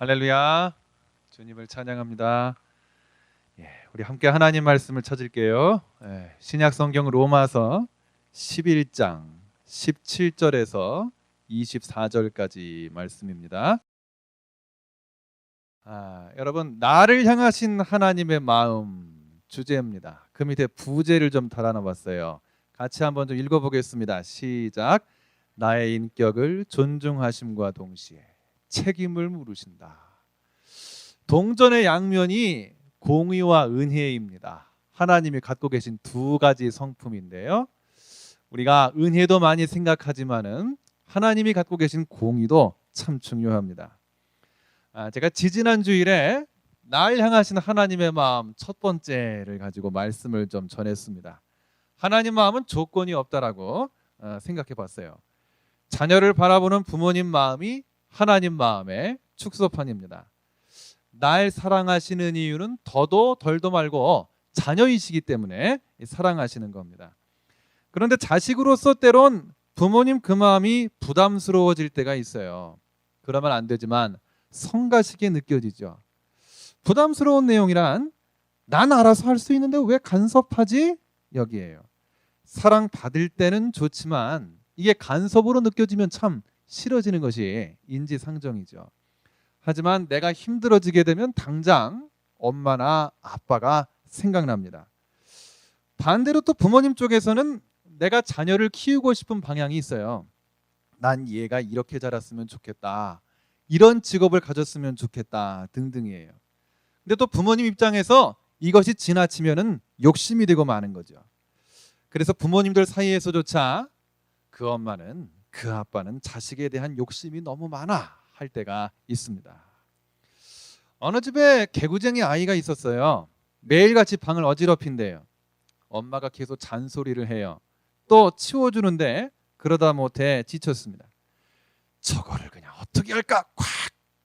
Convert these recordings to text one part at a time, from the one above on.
할렐루야. 주님을 찬양합니다. 우리 함께 하나님 말씀을 찾을게요. 신약 성경 로마서 11장 17절에서 24절까지 말씀입니다. 여러분, 나를 향하신 하나님의 마음 주제입니다. 그 밑에 부제를 좀 달아놔봤어요. 같이 한번 좀 읽어보겠습니다. 시작. 나의 인격을 존중하심과 동시에 책임을 물으신다. 동전의 양면이 공의와 은혜입니다. 하나님이 갖고 계신 두 가지 성품인데요. 우리가 은혜도 많이 생각하지만은 하나님이 갖고 계신 공의도 참 중요합니다. 제가 지지난 주일에 날 향하신 하나님의 마음 첫 번째를 가지고 말씀을 좀 전했습니다. 하나님 마음은 조건이 없다라고 생각해 봤어요. 자녀를 바라보는 부모님 마음이 하나님 마음의 축소판입니다. 날 사랑하시는 이유는 더도 덜도 말고 자녀이시기 때문에 사랑하시는 겁니다. 그런데 자식으로서 때론 부모님 그 마음이 부담스러워질 때가 있어요. 그러면 안 되지만 성가시게 느껴지죠. 부담스러운 내용이란 난 알아서 할 수 있는데 왜 간섭하지? 여기에요. 사랑받을 때는 좋지만 이게 간섭으로 느껴지면 참 싫어지는 것이 인지상정이죠. 하지만 내가 힘들어지게 되면 당장 엄마나 아빠가 생각납니다. 반대로 또 부모님 쪽에서는 내가 자녀를 키우고 싶은 방향이 있어요. 난 얘가 이렇게 자랐으면 좋겠다. 이런 직업을 가졌으면 좋겠다. 등등이에요. 근데 또 부모님 입장에서 이것이 지나치면은 욕심이 되고 마는 거죠. 그래서 부모님들 사이에서조차 그 엄마는 그 아빠는 자식에 대한 욕심이 너무 많아 할 때가 있습니다. 어느 집에 개구쟁이 아이가 있었어요. 매일같이 방을 어지럽힌대요. 엄마가 계속 잔소리를 해요. 또 치워주는데 그러다 못해 지쳤습니다. 저거를 그냥 어떻게 할까? 콱!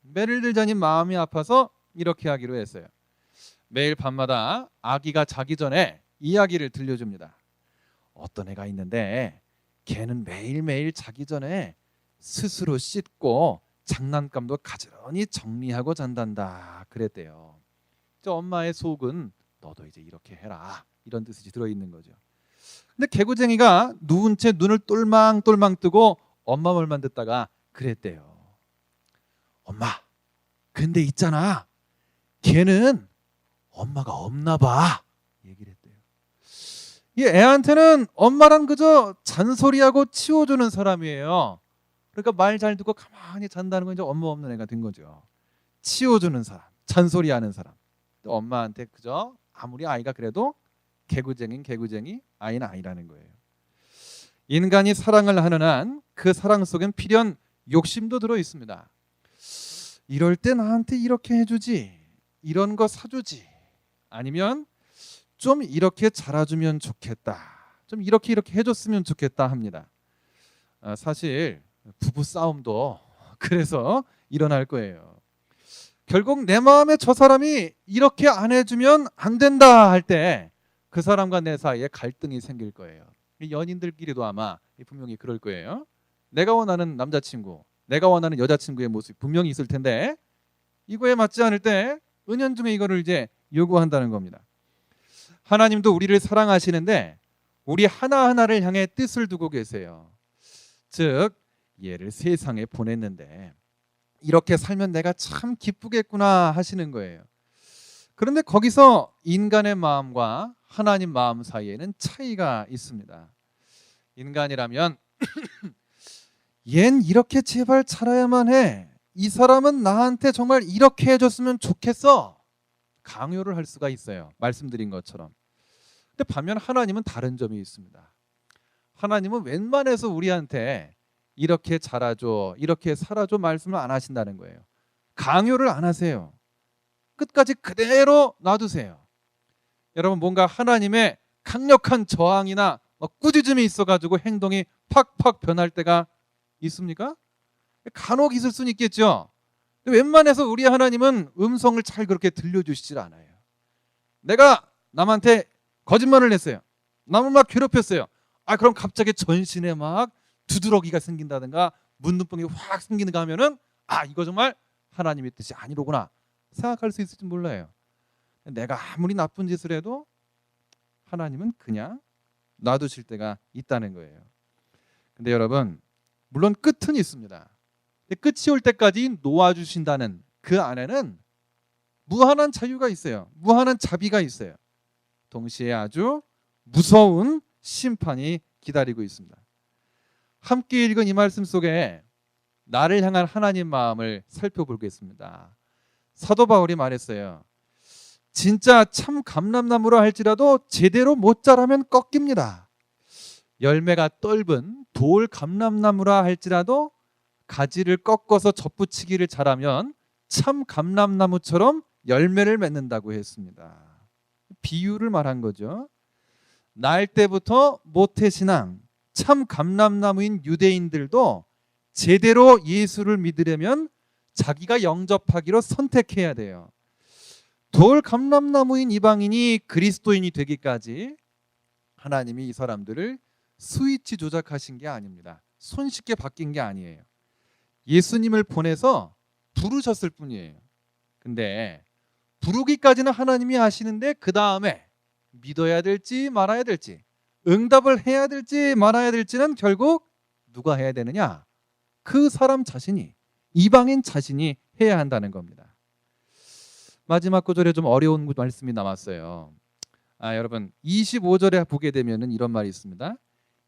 매를 들자니 마음이 아파서 이렇게 하기로 했어요. 매일 밤마다 아기가 자기 전에 이야기를 들려줍니다. 어떤 애가 있는데 걔는 매일매일 자기 전에 스스로 씻고 장난감도 가지런히 정리하고 잔단다 그랬대요. 저 엄마의 속은 너도 이제 이렇게 해라 이런 뜻이 들어있는 거죠. 근데 개구쟁이가 누운 채 눈을 똘망똘망 뜨고 엄마 말만 듣다가 그랬대요. 엄마, 근데 있잖아, 걔는 엄마가 없나 봐 얘기를 했대요. 이 애한테는 엄마란 그저 잔소리하고 치워주는 사람이에요. 그러니까 말 잘 듣고 가만히 잔다는 건 이제 엄마 없는 애가 된 거죠. 치워주는 사람, 잔소리하는 사람. 또 엄마한테 그저 아무리 아이가 그래도 개구쟁이는 개구쟁이, 아이는 아이라는 거예요. 인간이 사랑을 하는 한 그 사랑 속엔 필연 욕심도 들어 있습니다. 이럴 때 나한테 이렇게 해주지, 이런 거 사주지, 아니면 좀 이렇게 잘해주면 좋겠다, 좀 이렇게 해줬으면 좋겠다 합니다. 사실 부부 싸움도 그래서 일어날 거예요. 결국 내 마음에 저 사람이 이렇게 안 해주면 안 된다 할 때 그 사람과 내 사이에 갈등이 생길 거예요. 연인들끼리도 아마 분명히 그럴 거예요. 내가 원하는 남자친구, 내가 원하는 여자친구의 모습이 분명히 있을 텐데 이거에 맞지 않을 때 은연중에 이거를 이제 요구한다는 겁니다. 하나님도 우리를 사랑하시는데 우리 하나하나를 향해 뜻을 두고 계세요. 즉 얘를 세상에 보냈는데 이렇게 살면 내가 참 기쁘겠구나 하시는 거예요. 그런데 거기서 인간의 마음과 하나님 마음 사이에는 차이가 있습니다. 인간이라면 얜 이렇게 제발 살아야만 해, 이 사람은 나한테 정말 이렇게 해줬으면 좋겠어, 강요를 할 수가 있어요. 말씀드린 것처럼. 근데 반면 하나님은 다른 점이 있습니다. 하나님은 웬만해서 우리한테 이렇게 자라줘, 이렇게 살아줘 말씀을 안 하신다는 거예요. 강요를 안 하세요. 끝까지 그대로 놔두세요. 여러분, 뭔가 하나님의 강력한 저항이나 꾸짖음이 있어가지고 행동이 팍팍 변할 때가 있습니까? 간혹 있을 수는 있겠죠. 웬만해서 우리 하나님은 음성을 잘 그렇게 들려주시질 않아요. 내가 남한테 거짓말을 했어요. 남을 막 괴롭혔어요. 그럼 갑자기 전신에 막 두드러기가 생긴다든가 문둥병이 확 생기는가 하면은 이거 정말 하나님의 뜻이 아니로구나 생각할 수 있을지 몰라요. 내가 아무리 나쁜 짓을 해도 하나님은 그냥 놔두실 때가 있다는 거예요. 근데 여러분, 물론 끝은 있습니다. 근데 끝이 올 때까지 놓아주신다는 그 안에는 무한한 자유가 있어요. 무한한 자비가 있어요. 동시에 아주 무서운 심판이 기다리고 있습니다. 함께 읽은 이 말씀 속에 나를 향한 하나님 마음을 살펴보겠습니다. 사도 바울이 말했어요. 진짜 참 감람나무라 할지라도 제대로 못 자라면 꺾입니다. 열매가 떫은 돌 감람나무라 할지라도 가지를 꺾어서 접붙이기를 잘하면 참 감람나무처럼 열매를 맺는다고 했습니다. 비유를 말한 거죠. 날 때부터 모태신앙, 참 감람나무인 유대인들도 제대로 예수를 믿으려면 자기가 영접하기로 선택해야 돼요. 돌 감람나무인 이방인이 그리스도인이 되기까지 하나님이 이 사람들을 스위치 조작하신 게 아닙니다. 손쉽게 바뀐 게 아니에요. 예수님을 보내서 부르셨을 뿐이에요. 근데 부르기까지는 하나님이 아시는데 그 다음에 믿어야 될지 말아야 될지, 응답을 해야 될지 말아야 될지는 결국 누가 해야 되느냐? 그 사람 자신이, 이방인 자신이 해야 한다는 겁니다. 마지막 구절에 좀 어려운 말씀이 남았어요. 여러분 25절에 보게 되면은 이런 말이 있습니다.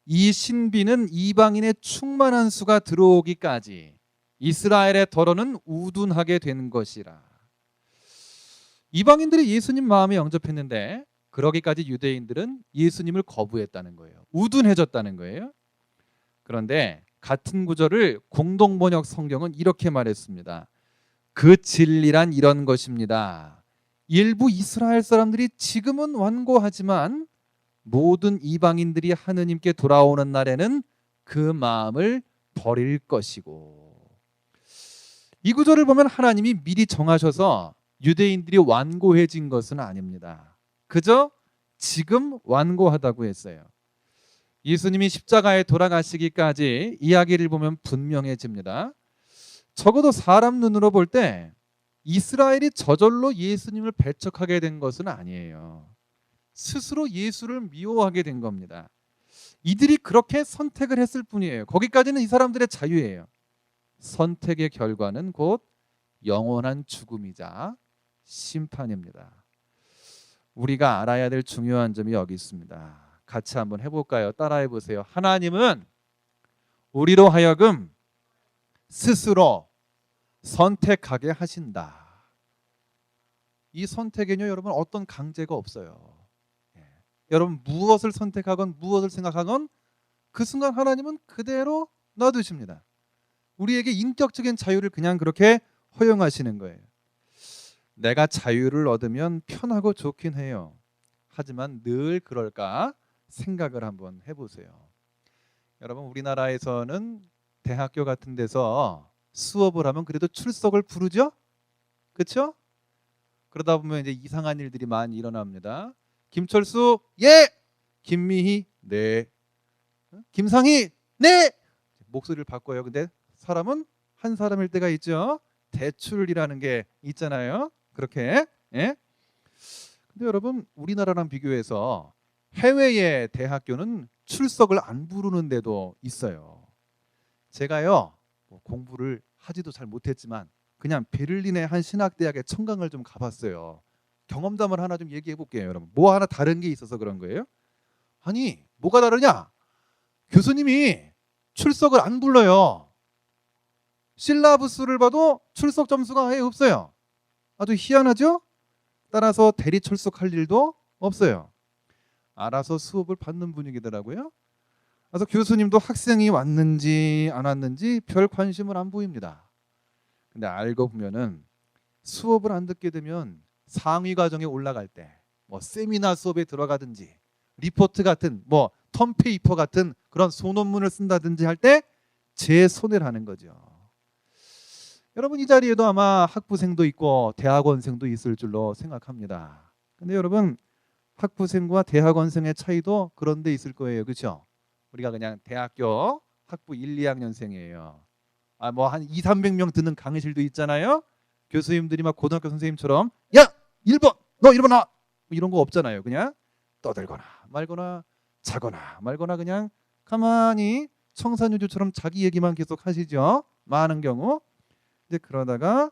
이 신비는 이방인의 충만한 수가 들어오기까지 이스라엘의 더러는 우둔하게 된 것이라. 이방인들이 예수님 마음에 영접했는데 그러기까지 유대인들은 예수님을 거부했다는 거예요. 우둔해졌다는 거예요. 그런데 같은 구절을 공동번역 성경은 이렇게 말했습니다. 그 진리란 이런 것입니다. 일부 이스라엘 사람들이 지금은 완고하지만 모든 이방인들이 하느님께 돌아오는 날에는 그 마음을 버릴 것이고. 이 구절을 보면 하나님이 미리 정하셔서 유대인들이 완고해진 것은 아닙니다. 그저 지금 완고하다고 했어요. 예수님이 십자가에 돌아가시기까지 이야기를 보면 분명해집니다. 적어도 사람 눈으로 볼 때 이스라엘이 저절로 예수님을 배척하게 된 것은 아니에요. 스스로 예수를 미워하게 된 겁니다. 이들이 그렇게 선택을 했을 뿐이에요. 거기까지는 이 사람들의 자유예요. 선택의 결과는 곧 영원한 죽음이자 심판입니다. 우리가 알아야 될 중요한 점이 여기 있습니다. 같이 한번 해볼까요? 따라해 보세요. 하나님은 우리로 하여금 스스로 선택하게 하신다. 이 선택에는요, 여러분 어떤 강제가 없어요. 여러분 무엇을 선택하건 무엇을 생각하건 그 순간 하나님은 그대로 놔두십니다. 우리에게 인격적인 자유를 그냥 그렇게 허용하시는 거예요. 내가 자유를 얻으면 편하고 좋긴 해요. 하지만 늘 그럴까 생각을 한번 해보세요. 여러분 우리나라에서는 대학교 같은 데서 수업을 하면 그래도 출석을 부르죠? 그렇죠? 그러다 보면 이제 이상한 일들이 많이 일어납니다. 김철수 예, 김미희 네, 김상희 네. 목소리를 바꿔요. 근데 사람은 한 사람일 때가 있죠. 대출이라는 게 있잖아요. 그렇게. 예? 근데 여러분 우리나라랑 비교해서 해외의 대학교는 출석을 안 부르는 데도 있어요. 제가요 공부를 하지도 잘 못했지만 그냥 베를린의 한 신학대학의 청강을 좀 가봤어요. 경험담을 하나 좀 얘기해 볼게요. 여러분 뭐 하나 다른 게 있어서 그런 거예요? 아니 뭐가 다르냐? 교수님이 출석을 안 불러요. 실라부스를 봐도 출석 점수가 아예 없어요. 아주 희한하죠? 따라서 대리 출석할 일도 없어요. 알아서 수업을 받는 분위기더라고요. 그래서 교수님도 학생이 왔는지 안 왔는지 별 관심을 안 보입니다. 근데 알고 보면은 수업을 안 듣게 되면 상위 과정에 올라갈 때 뭐 세미나 수업에 들어가든지 리포트 같은 뭐 텀페이퍼 같은 그런 소논문을 쓴다든지 할 때 제 손해를 하는 거죠. 여러분 이 자리에도 아마 학부생도 있고 대학원생도 있을 줄로 생각합니다. 근데 여러분 학부생과 대학원생의 차이도 그런 데 있을 거예요. 그렇죠? 우리가 그냥 대학교 학부 1, 2학년생이에요. 뭐 한 2, 300명 듣는 강의실도 있잖아요. 교수님들이 막 고등학교 선생님처럼 야 1번 너 1번 와 이런 거 없잖아요. 그냥 떠들거나 말거나 자거나 말거나 그냥 가만히 청산유주처럼 자기 얘기만 계속 하시죠. 많은 경우. 이제 그러다가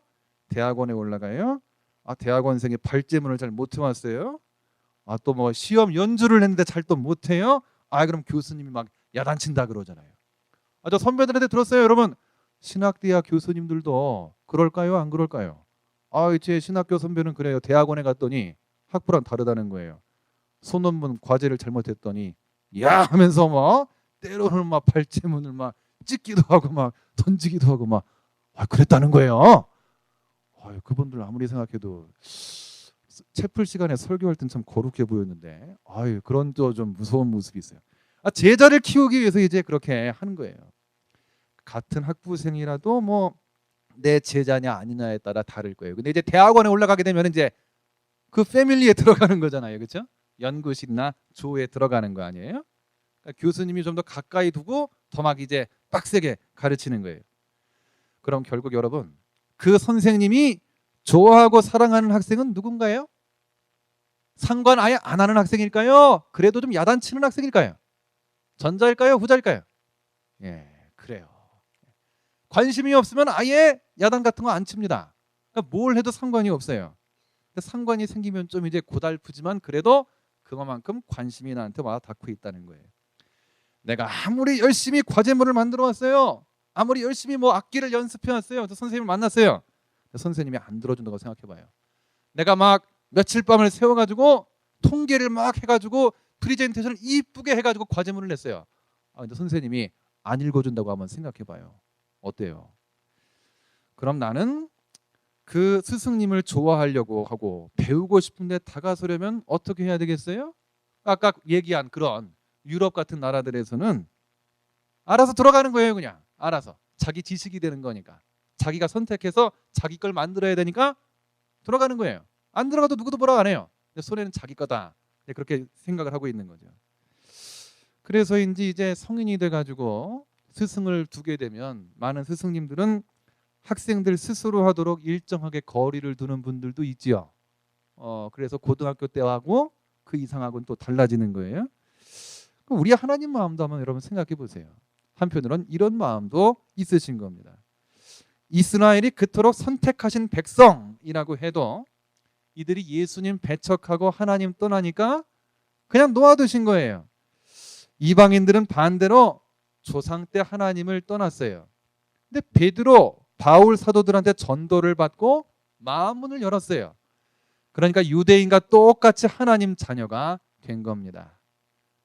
대학원에 올라가요. 대학원생이 발제문을 잘 못 해왔어요. 또 뭐 시험 연주를 했는데 잘 또 못해요. 그럼 교수님이 막 야단친다 그러잖아요. 저 선배들한테 들었어요. 여러분 신학대학 교수님들도 그럴까요? 안 그럴까요? 제 신학교 선배는 그래요. 대학원에 갔더니 학부랑 다르다는 거예요. 소논문 과제를 잘못했더니 야 하면서 막 때로는 막 발제문을 막 찍기도 하고 막 던지기도 하고 막 그랬다는 거예요. 그분들 아무리 생각해도 채플 시간에 설교할 땐 참 거룩해 보였는데 그런 좀 무서운 모습이 있어요. 제자를 키우기 위해서 이제 그렇게 하는 거예요. 같은 학부생이라도 뭐 내 제자냐 아니냐에 따라 다를 거예요. 근데 이제 대학원에 올라가게 되면 이제 그 패밀리에 들어가는 거잖아요. 그렇죠? 연구실이나 조에 들어가는 거 아니에요? 그러니까 교수님이 좀 더 가까이 두고 더 막 이제 빡세게 가르치는 거예요. 그럼 결국 여러분 그 선생님이 좋아하고 사랑하는 학생은 누군가요? 상관 아예 안 하는 학생일까요? 그래도 좀 야단치는 학생일까요? 전자일까요? 후자일까요? 그래요. 관심이 없으면 아예 야단 같은 거 안 칩니다. 그러니까 뭘 해도 상관이 없어요. 상관이 생기면 좀 이제 고달프지만 그래도 그만큼 관심이 나한테 와 닿고 있다는 거예요. 내가 아무리 열심히 과제물을 만들어 왔어요. 아무리 열심히 뭐 악기를 연습해 왔어요. 선생님을 만났어요. 선생님이 안 들어준다고 생각해봐요. 내가 막 며칠 밤을 세워가지고 통계를 막 해가지고 프리젠테이션을 이쁘게 해가지고 과제물을 냈어요. 근데 선생님이 안 읽어준다고 한번 생각해봐요. 어때요? 그럼 나는 그 스승님을 좋아하려고 하고 배우고 싶은데 다가서려면 어떻게 해야 되겠어요? 아까 얘기한 그런 유럽 같은 나라들에서는 알아서 들어가는 거예요. 그냥 알아서 자기 지식이 되는 거니까 자기가 선택해서 자기 걸 만들어야 되니까 들어가는 거예요. 안 들어가도 누구도 뭐라 안 해요. 근데 손해는 자기 거다. 그렇게 생각을 하고 있는 거죠. 그래서인지 이제 성인이 돼가지고 스승을 두게 되면 많은 스승님들은 학생들 스스로 하도록 일정하게 거리를 두는 분들도 있지요. 그래서 고등학교 때하고 그 이상하고는 또 달라지는 거예요. 우리 하나님 마음도 한번 여러분 생각해 보세요. 한편으로는 이런 마음도 있으신 겁니다. 이스라엘이 그토록 선택하신 백성이라고 해도 이들이 예수님 배척하고 하나님 떠나니까 그냥 놓아두신 거예요. 이방인들은 반대로 조상 때 하나님을 떠났어요. 근데 베드로, 바울 사도들한테 전도를 받고 마음문을 열었어요. 그러니까 유대인과 똑같이 하나님 자녀가 된 겁니다.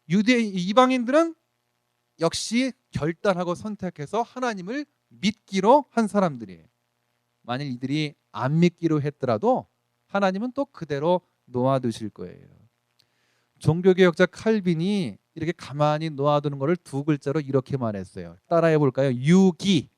이방인들은 역시 결단하고 선택해서 하나님을 믿기로 한 사람들이에요. 만일 이들이 안 믿기로 했더라도 하나님은 또 그대로 놓아두실 거예요. 종교개혁자 칼빈이 이렇게 가만히 놓아두는 것을 두 글자로 이렇게 말했어요. 따라해 볼까요? 유기.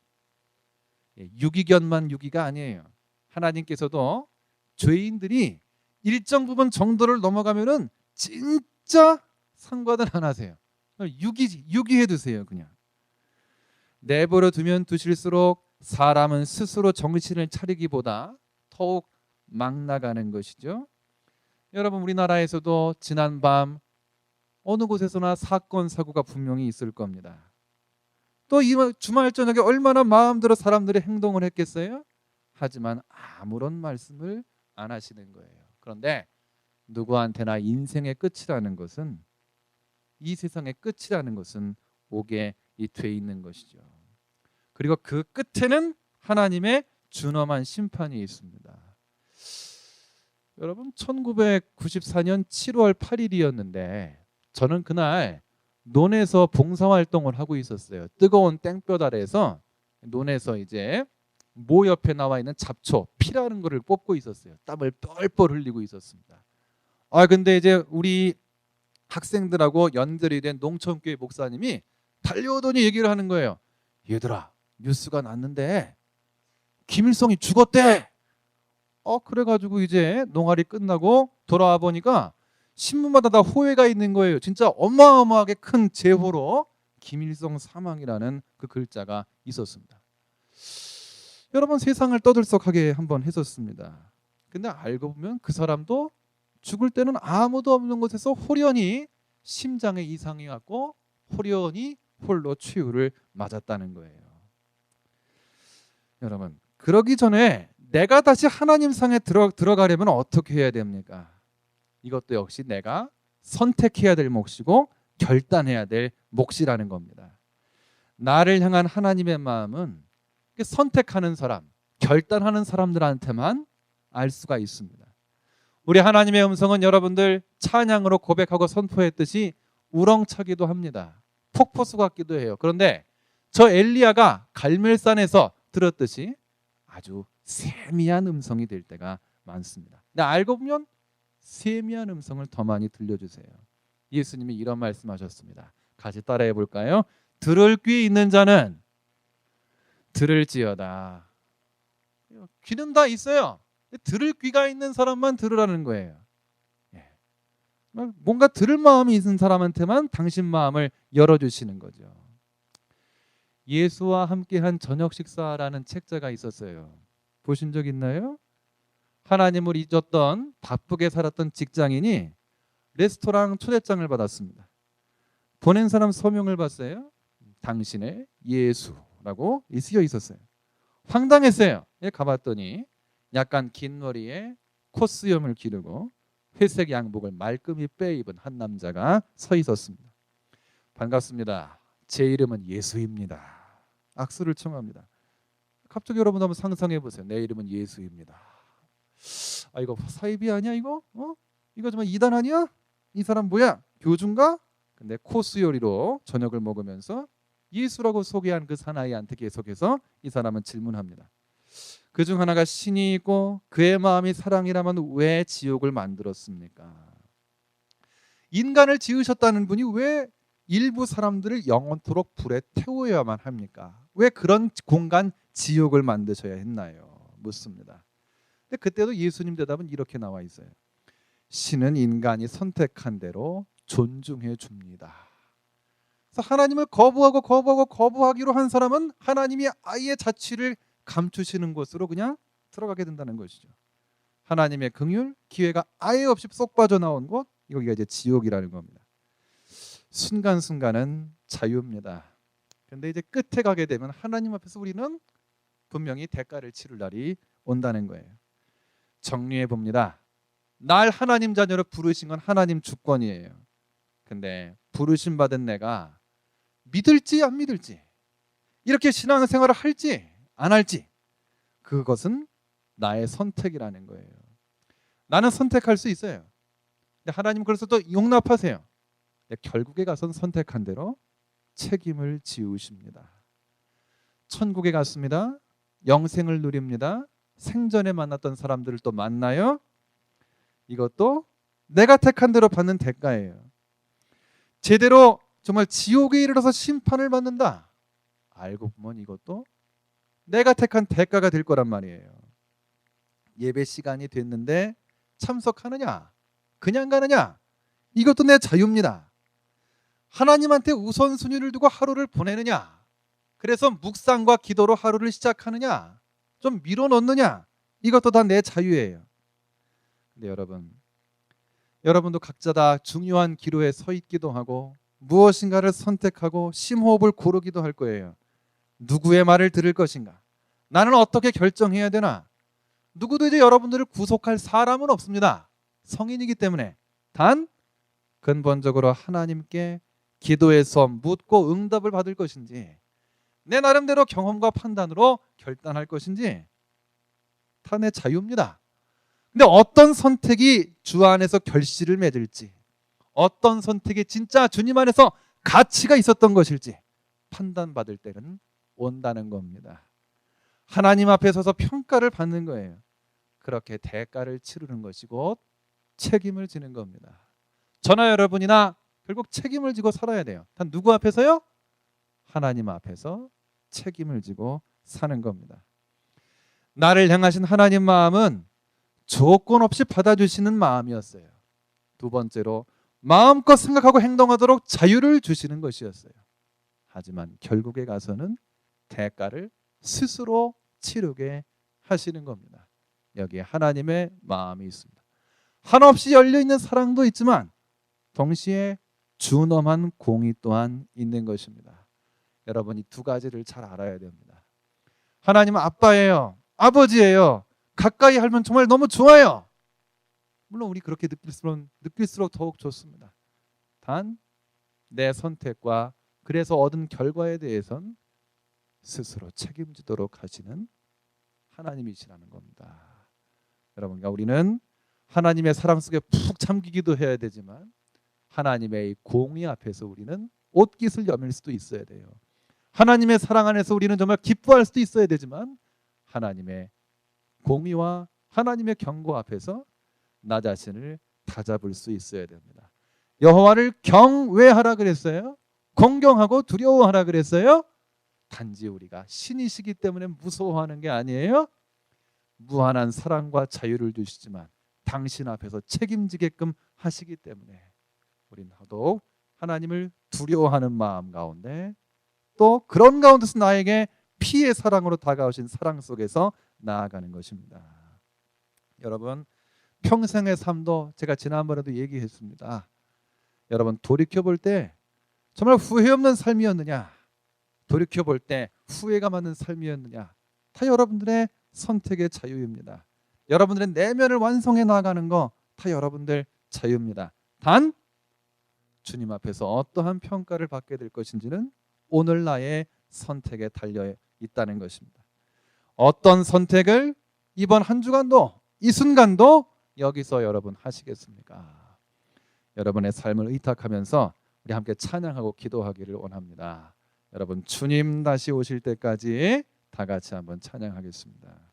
유기견만 유기가 아니에요. 하나님께서도 죄인들이 일정 부분 정도를 넘어가면은 진짜 상관을 안 하세요. 유기해 두세요. 그냥 내버려 두면 두실수록 사람은 스스로 정신을 차리기보다 더욱 막 나가는 것이죠. 여러분 우리나라에서도 지난 밤 어느 곳에서나 사건 사고가 분명히 있을 겁니다. 또 이 주말 저녁에 얼마나 마음대로 사람들이 행동을 했겠어요? 하지만 아무런 말씀을 안 하시는 거예요. 그런데 누구한테나 인생의 끝이라는 것은 이 세상의 끝이라는 것은 오게 돼 있는 것이죠. 그리고 그 끝에는 하나님의 준엄한 심판이 있습니다. 여러분 1994년 7월 8일이었는데 저는 그날 논에서 봉사활동을 하고 있었어요. 뜨거운 땡볕 아래에서 논에서 이제 모 옆에 나와 있는 잡초 피라는 거를 뽑고 있었어요. 땀을 뻘뻘 흘리고 있었습니다. 근데 이제 우리 학생들하고 연결이 된 농촌교회 목사님이 달려오더니 얘기를 하는 거예요. 얘들아 뉴스가 났는데 김일성이 죽었대. 그래가지고 이제 농활이 끝나고 돌아와 보니까 신문마다 다 호해가 있는 거예요. 진짜 어마어마하게 큰 제호로 김일성 사망이라는 그 글자가 있었습니다. 여러 번 세상을 떠들썩하게 한번 했었습니다. 근데 알고 보면 그 사람도 죽을 때는 아무도 없는 곳에서 호련히 심장에 이상이 왔고 호련히 홀로 최후를 맞았다는 거예요. 여러분, 그러기 전에 내가 다시 하나님 상에 들어가려면 어떻게 해야 됩니까? 이것도 역시 내가 선택해야 될 몫이고 결단해야 될 몫이라는 겁니다. 나를 향한 하나님의 마음은 선택하는 사람, 결단하는 사람들한테만 알 수가 있습니다. 우리 하나님의 음성은 여러분들 찬양으로 고백하고 선포했듯이 우렁차기도 합니다. 폭포수 같기도 해요. 그런데 저 엘리야가 갈멜산에서 들었듯이 아주 세미한 음성이 될 때가 많습니다. 근데 알고 보면 세미한 음성을 더 많이 들려주세요. 예수님이 이런 말씀하셨습니다. 같이 따라해 볼까요? 들을 귀 있는 자는 들을지어다. 귀는 다 있어요. 들을 귀가 있는 사람만 들으라는 거예요. 뭔가 들을 마음이 있는 사람한테만 당신 마음을 열어주시는 거죠. 예수와 함께한 저녁 식사라는 책자가 있었어요. 보신 적 있나요? 하나님을 잊었던 바쁘게 살았던 직장인이 레스토랑 초대장을 받았습니다. 보낸 사람 서명을 봤어요. 당신의 예수라고 쓰여 있었어요. 황당했어요. 가봤더니 약간 긴 머리에 코수염을 기르고 회색 양복을 말끔히 빼입은 한 남자가 서 있었습니다. 반갑습니다. 제 이름은 예수입니다. 악수를 청합니다. 갑자기 여러분 한번 상상해 보세요. 내 이름은 예수입니다. 아, 이거 사이비 아니야 이거? 이거 정말 이단 아니야? 이 사람 뭐야? 교주인가? 근데 코수요리로 저녁을 먹으면서 예수라고 소개한 그 사나이한테 계속해서 이 사람은 질문합니다. 그중 하나가 신이 있고 그의 마음이 사랑이라면 왜 지옥을 만들었습니까? 인간을 지으셨다는 분이 왜 일부 사람들을 영원토록 불에 태워야만 합니까? 왜 그런 공간 지옥을 만드셔야 했나요? 묻습니다. 근데 그때도 예수님 대답은 이렇게 나와 있어요. 신은 인간이 선택한 대로 존중해 줍니다. 그래서 하나님을 거부하기로 한 사람은 하나님이 아예 자취를 감추시는 곳으로 그냥 들어가게 된다는 것이죠. 하나님의 긍휼, 기회가 아예 없이 쏙 빠져나온 곳, 여기가 이제 지옥이라는 겁니다. 순간순간은 자유입니다. 그런데 이제 끝에 가게 되면 하나님 앞에서 우리는 분명히 대가를 치를 날이 온다는 거예요. 정리해 봅니다. 날 하나님 자녀로 부르신 건 하나님 주권이에요. 근데 부르심 받은 내가 믿을지 안 믿을지, 이렇게 신앙생활을 할지 안 할지, 그것은 나의 선택이라는 거예요. 나는 선택할 수 있어요. 근데 하나님 그래서 또 용납하세요. 근데 결국에 가서는 선택한 대로 책임을 지우십니다. 천국에 갔습니다. 영생을 누립니다. 생전에 만났던 사람들을 또 만나요. 이것도 내가 택한 대로 받는 대가예요. 제대로 정말 지옥에 이르러서 심판을 받는다. 알고 보면 이것도 내가 택한 대가가 될 거란 말이에요. 예배 시간이 됐는데 참석하느냐, 그냥 가느냐, 이것도 내 자유입니다. 하나님한테 우선순위를 두고 하루를 보내느냐, 그래서 묵상과 기도로 하루를 시작하느냐, 좀 밀어넣느냐, 이것도 다 내 자유예요. 근데 여러분도 각자 다 중요한 기로에 서 있기도 하고 무엇인가를 선택하고 심호흡을 고르기도 할 거예요. 누구의 말을 들을 것인가? 나는 어떻게 결정해야 되나? 누구도 이제 여러분들을 구속할 사람은 없습니다. 성인이기 때문에. 단 근본적으로 하나님께 기도해서 묻고 응답을 받을 것인지, 내 나름대로 경험과 판단으로 결단할 것인지 다 내 자유입니다. 근데 어떤 선택이 주 안에서 결실을 맺을지, 어떤 선택이 진짜 주님 안에서 가치가 있었던 것일지 판단받을 때는 온다는 겁니다. 하나님 앞에 서서 평가를 받는 거예요. 그렇게 대가를 치르는 것이 곧 책임을 지는 겁니다. 저나 여러분이나 결국 책임을 지고 살아야 돼요. 단 누구 앞에서요? 하나님 앞에서 책임을 지고 사는 겁니다. 나를 향하신 하나님 마음은 조건 없이 받아주시는 마음이었어요. 두 번째로 마음껏 생각하고 행동하도록 자유를 주시는 것이었어요. 하지만 결국에 가서는 대가를 스스로 치르게 하시는 겁니다. 여기에 하나님의 마음이 있습니다. 한없이 열려있는 사랑도 있지만 동시에 준엄한 공의 또한 있는 것입니다. 여러분, 이 두 가지를 잘 알아야 됩니다. 하나님은 아빠예요. 아버지예요. 가까이 하면 정말 너무 좋아요. 물론 우리 그렇게 느낄수록 더욱 좋습니다. 단 내 선택과 그래서 얻은 결과에 대해선 스스로 책임지도록 하시는 하나님이시라는 겁니다. 여러분, 그러니까 우리는 하나님의 사랑 속에 푹 잠기기도 해야 되지만 하나님의 이 공의 앞에서 우리는 옷깃을 여밀 수도 있어야 돼요. 하나님의 사랑 안에서 우리는 정말 기뻐할 수도 있어야 되지만 하나님의 공의와 하나님의 경고 앞에서 나 자신을 다잡을 수 있어야 됩니다. 여호와를 경외하라 그랬어요? 공경하고 두려워하라 그랬어요? 단지 우리가 신이시기 때문에 무서워하는 게 아니에요. 무한한 사랑과 자유를 주시지만 당신 앞에서 책임지게끔 하시기 때문에 우리는 더더욱 하나님을 두려워하는 마음 가운데 또 그런 가운데서 나에게 피의 사랑으로 다가오신 사랑 속에서 나아가는 것입니다. 여러분, 평생의 삶도 제가 지난번에도 얘기했습니다. 여러분, 돌이켜볼 때 정말 후회 없는 삶이었느냐, 돌이켜볼 때 후회가 많은 삶이었느냐, 다 여러분들의 선택의 자유입니다. 여러분들의 내면을 완성해 나가는 거 다 여러분들 자유입니다. 단 주님 앞에서 어떠한 평가를 받게 될 것인지는 오늘 나의 선택에 달려 있다는 것입니다. 어떤 선택을 이번 한 주간도 이 순간도 여기서 여러분 하시겠습니까? 여러분의 삶을 의탁하면서 우리 함께 찬양하고 기도하기를 원합니다. 여러분, 주님 다시 오실 때까지 다 같이 한번 찬양하겠습니다.